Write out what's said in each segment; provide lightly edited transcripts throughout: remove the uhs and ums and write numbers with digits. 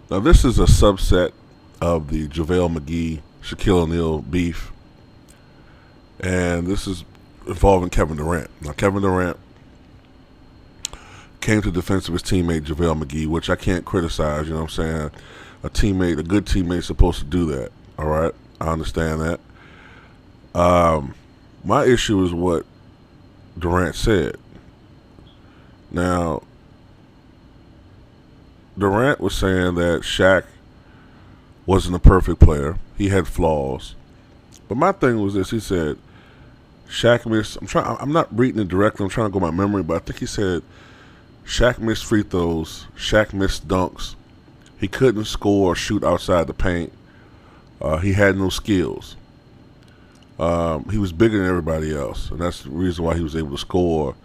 Now, this is a subset of the JaVale McGee, Shaquille O'Neal beef, and this is involving Kevin Durant. Now, Kevin Durant came to the defense of his teammate JaVale McGee, which I can't criticize. You know what I'm saying? A good teammate, is supposed to do that. All right, I understand that. My issue is what Durant said. Now, Durant was saying that Shaq wasn't a perfect player. He had flaws. But my thing was this: he said Shaq missed. I'm not reading it directly. I'm trying to go by memory, but I think he said Shaq missed free throws. Shaq missed dunks. He couldn't score or shoot outside the paint. He had no skills. He was bigger than everybody else, and that's the reason why he was able to score.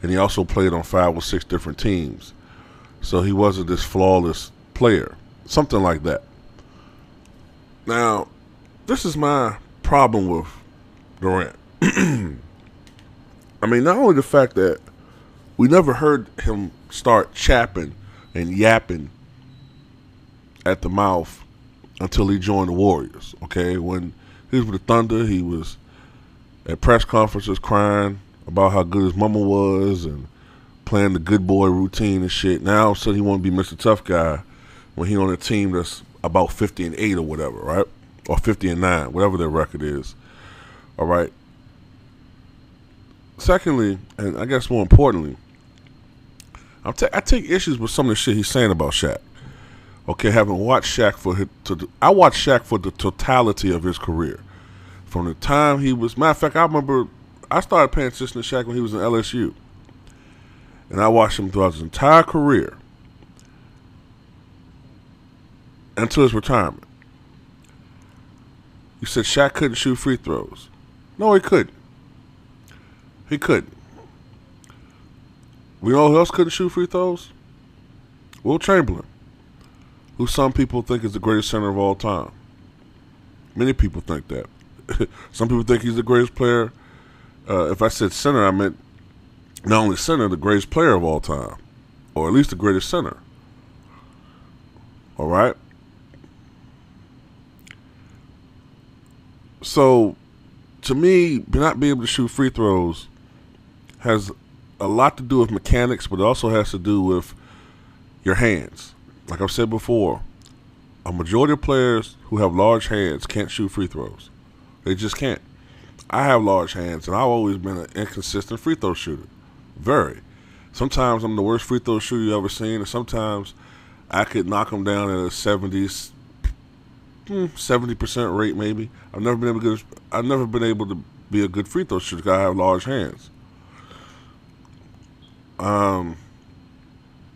And he also played on 5 or 6 different teams, so he wasn't this flawless player. Something like that. Now, this is my problem with Durant. I mean, not only the fact that we never heard him start chapping and yapping at the mouth until he joined the Warriors. Okay, when he was with the Thunder, he was at press conferences crying about how good his mama was and playing the good boy routine and shit. Now, all of a sudden, he want to be Mr. Tough Guy when he on a team that's about 50-8 or whatever, right? Or 50-9, whatever their record is. All right. Secondly, and I guess more importantly, I take issues with some of the shit he's saying about Shaq. Okay, having watched Shaq I watched Shaq for the totality of his career. From the time he was, matter of fact, I remember I started paying attention to Shaq when he was in LSU. And I watched him throughout his entire career until his retirement. You said Shaq couldn't shoot free throws. No, he couldn't. He couldn't. We know who else couldn't shoot free throws? Will Chamberlain, who some people think is the greatest center of all time. Many people think that. Some people think he's the greatest player. If I said center, I meant not only center, the greatest player of all time. Or at least the greatest center. All right? So, to me, not being able to shoot free throws has a lot to do with mechanics, but it also has to do with your hands. Like I've said before, a majority of players who have large hands can't shoot free throws. They just can't. I have large hands, and I've always been an inconsistent free throw shooter. Very. Sometimes I'm the worst free throw shooter you've ever seen, and sometimes I could knock them down at a 70% rate maybe. I've never been able to be a good free throw shooter because I have large hands.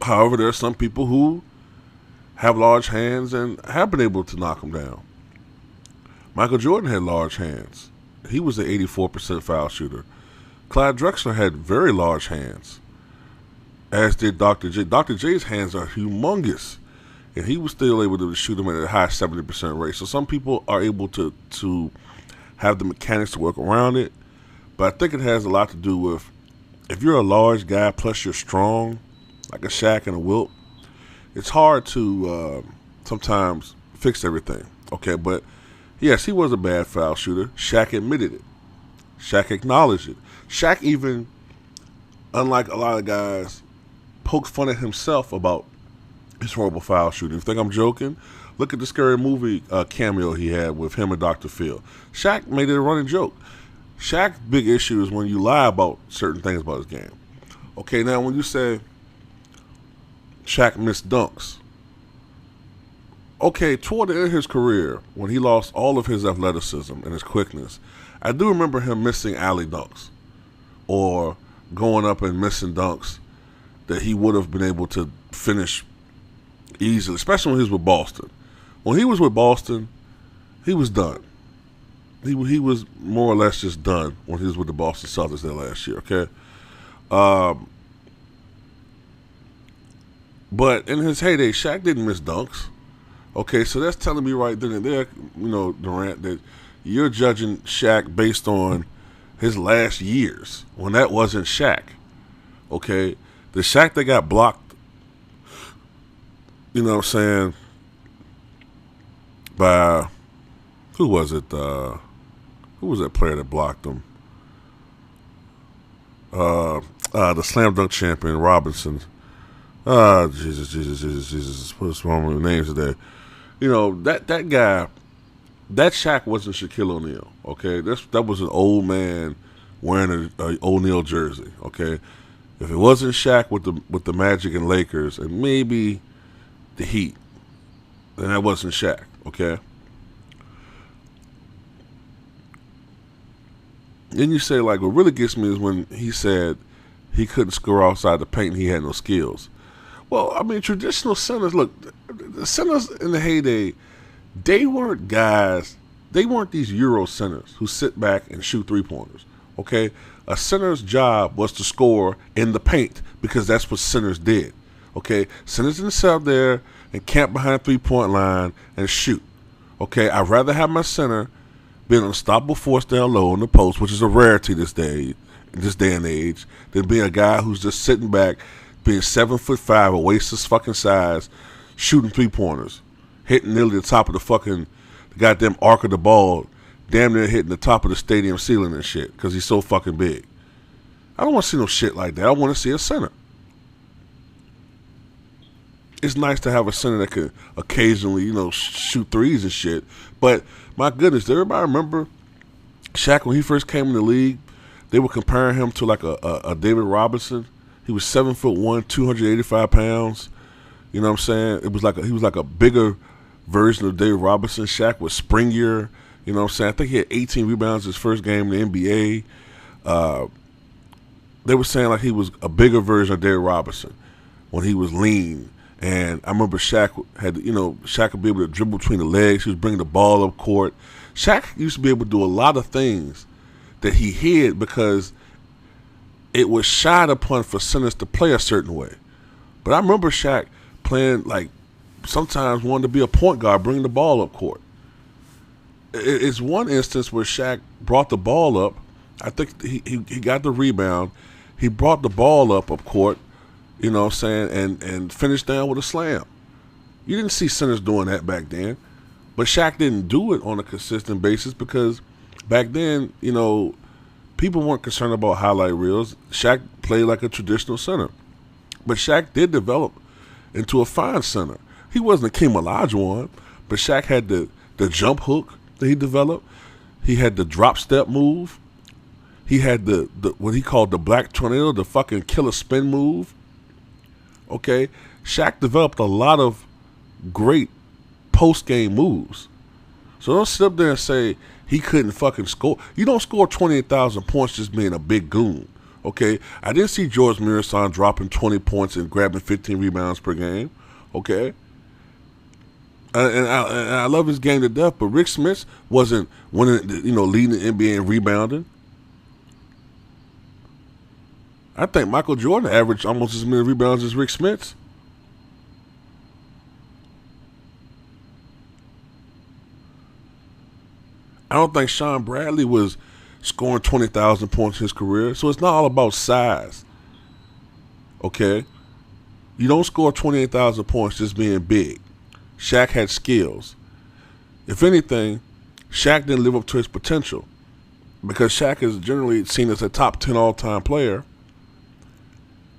However, there are some people who have large hands and have been able to knock them down. Michael Jordan had large hands. He was an 84% foul shooter. Clyde Drexler had very large hands, as did Dr. J. Dr. J's hands are humongous, and he was still able to shoot them at a high 70% rate. So some people are able to have the mechanics to work around it, but I think it has a lot to do with if you're a large guy plus you're strong, like a Shaq and a Wilt, it's hard to sometimes fix everything. Okay, but yes, he was a bad foul shooter. Shaq admitted it. Shaq acknowledged it. Shaq even, unlike a lot of guys, poked fun at himself about his horrible foul shooting. If you think I'm joking, look at the Scary Movie cameo he had with him and Dr. Phil. Shaq made it a running joke. Shaq's big issue is when you lie about certain things about his game. Okay, now when you say Shaq missed dunks, okay, toward the end of his career, when he lost all of his athleticism and his quickness, I do remember him missing alley dunks or going up and missing dunks that he would have been able to finish easily, especially when he was with Boston. When he was with Boston, he was done. He was more or less just done when he was with the Boston Celtics there last year, okay? But in his heyday, Shaq didn't miss dunks. Okay, so that's telling me right then and there, Durant, that you're judging Shaq based on his last years when that wasn't Shaq. Okay, the Shaq that got blocked, you know what I'm saying, by who was it? Who was that player that blocked him? The slam dunk champion Robinson. Jesus. What's wrong with the names today? You know that guy. That Shaq wasn't Shaquille O'Neal. Okay, that was an old man wearing a O'Neal jersey. Okay, if it wasn't Shaq with the Magic and Lakers and maybe the Heat, then that wasn't Shaq. Okay. Then you say, like, what really gets me is when he said he couldn't score outside the paint and he had no skills. Well, I mean, traditional centers, look, the centers in the heyday, they weren't guys, they weren't these Euro centers who sit back and shoot three-pointers, okay? A center's job was to score in the paint because that's what centers did, okay? Centers didn't sit out there and camp behind the three-point line and shoot, okay? I'd rather have my center being an unstoppable force down low in the post, which is a rarity this day and age, than being a guy who's just sitting back, being 7'5", a waste his fucking size, shooting three-pointers, hitting nearly the top of the goddamn arc of the ball, damn near hitting the top of the stadium ceiling and shit, because he's so fucking big. I don't want to see no shit like that. I want to see a center. It's nice to have a center that could occasionally, shoot threes and shit, but my goodness, does everybody remember Shaq when he first came in the league? They were comparing him to like a David Robinson. He was 7'1", 285 pounds. You know what I'm saying? He was like a bigger version of David Robinson. Shaq was springier. You know what I'm saying? I think he had 18 rebounds his first game in the NBA. They were saying like he was a bigger version of David Robinson when he was lean. And I remember Shaq could be able to dribble between the legs. He was bringing the ball up court. Shaq used to be able to do a lot of things that he hid because it was shied upon for centers to play a certain way. But I remember Shaq playing, like, sometimes wanting to be a point guard, bringing the ball up court. It's one instance where Shaq brought the ball up. I think he got the rebound. He brought the ball up court. You know what I'm saying? And finished down with a slam. You didn't see centers doing that back then. But Shaq didn't do it on a consistent basis because back then, people weren't concerned about highlight reels. Shaq played like a traditional center. But Shaq did develop into a fine center. He wasn't a King Olajuwon, but Shaq had the jump hook that he developed. He had the drop step move. He had the what he called the black tornado, the fucking killer spin move. Okay, Shaq developed a lot of great post-game moves. So don't sit up there and say he couldn't fucking score. You don't score 28,000 points just being a big goon. Okay, I didn't see George Mirasan dropping 20 points and grabbing 15 rebounds per game. Okay, and I love his game to death, but Rick Smith wasn't winning, leading the NBA in rebounding. I think Michael Jordan averaged almost as many rebounds as Rick Smith. I don't think Sean Bradley was scoring 20,000 points in his career. So it's not all about size. Okay? You don't score 28,000 points just being big. Shaq had skills. If anything, Shaq didn't live up to his potential because Shaq is generally seen as a top 10 all-time player.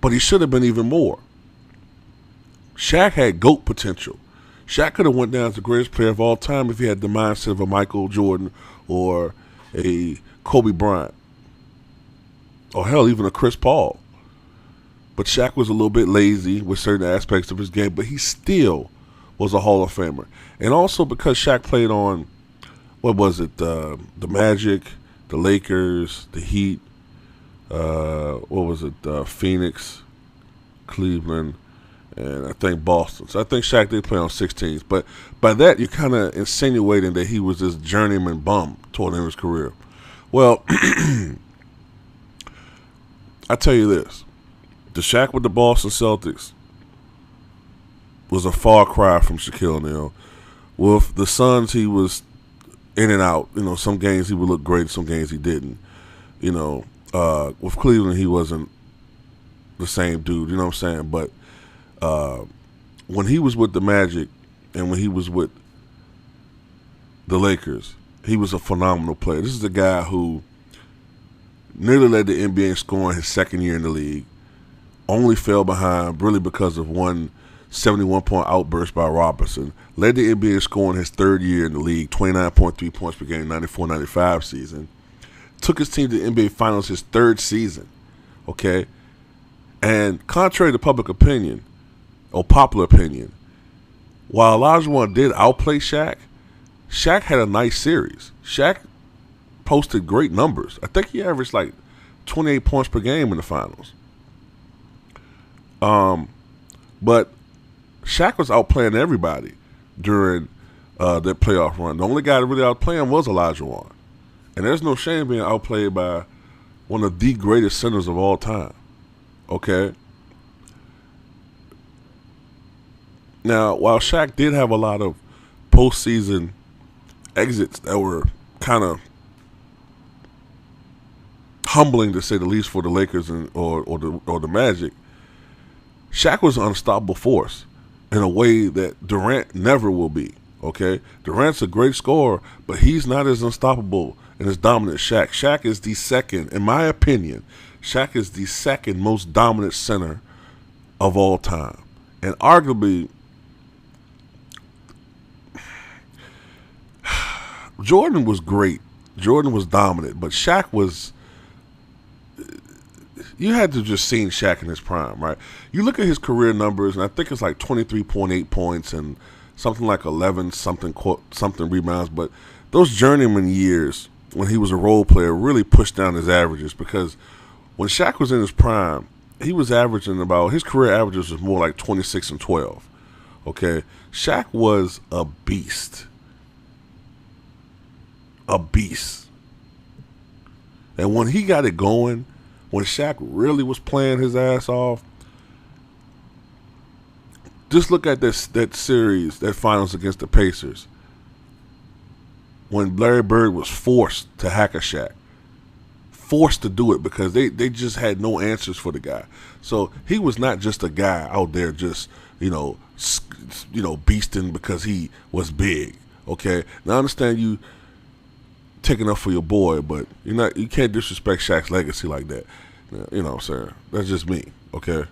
But he should have been even more. Shaq had GOAT potential. Shaq could have went down as the greatest player of all time if he had the mindset of a Michael Jordan or a Kobe Bryant. Or hell, even a Chris Paul. But Shaq was a little bit lazy with certain aspects of his game, but he still was a Hall of Famer. And also because Shaq played on, the Magic, the Lakers, the Heat, Phoenix, Cleveland, and I think Boston. So I think Shaq did play on 6 teams. But by that, you're kind of insinuating that he was this journeyman bum toward the end of his career. Well, I tell you this. The Shaq with the Boston Celtics was a far cry from Shaquille O'Neal. With the Suns, he was in and out. Some games he would look great, some games he didn't. With Cleveland, he wasn't the same dude, you know what I'm saying? But when he was with the Magic and when he was with the Lakers. He was a phenomenal player. This is a guy who nearly led the NBA in scoring his second year in the league. Only fell behind really because of one 71-point outburst by Robinson. Led the NBA in scoring his third year in the league, 29.3 points per game, 94-95 season. Took his team to the NBA Finals his third season. Okay? And contrary to public opinion, or popular opinion, while Olajuwon did outplay Shaq, Shaq had a nice series. Shaq posted great numbers. I think he averaged like 28 points per game in the finals. But Shaq was outplaying everybody during that playoff run. The only guy that really outplayed him was Olajuwon. And there's no shame being outplayed by one of the greatest centers of all time. Okay? Now, while Shaq did have a lot of postseason exits that were kind of humbling, to say the least, for the Lakers or the Magic, Shaq was an unstoppable force in a way that Durant never will be. Okay, Durant's a great scorer, but he's not as unstoppable and as dominant as Shaq. Shaq is the second, in my opinion, Shaq is the second most dominant center of all time, and arguably Jordan was great. Jordan was dominant, but Shaq was. You had to just seen Shaq in his prime, right? You look at his career numbers, and I think it's like 23.8 points and something like 11 something rebounds. But those journeyman years when he was a role player really pushed down his averages, because when Shaq was in his prime, he was averaging about, his career averages was more like 26 and 12. Okay, Shaq was a beast. A beast. And when he got it going, when Shaq really was playing his ass off, just look at that series, that finals against the Pacers, when Larry Bird was forced to hack a Shaq. Forced to do it because they just had no answers for the guy. So he was not just a guy out there just, beasting because he was big. Okay? Now I understand you taking up for your boy, but you can't disrespect Shaq's legacy like that. You know what I'm saying? That's just me, okay?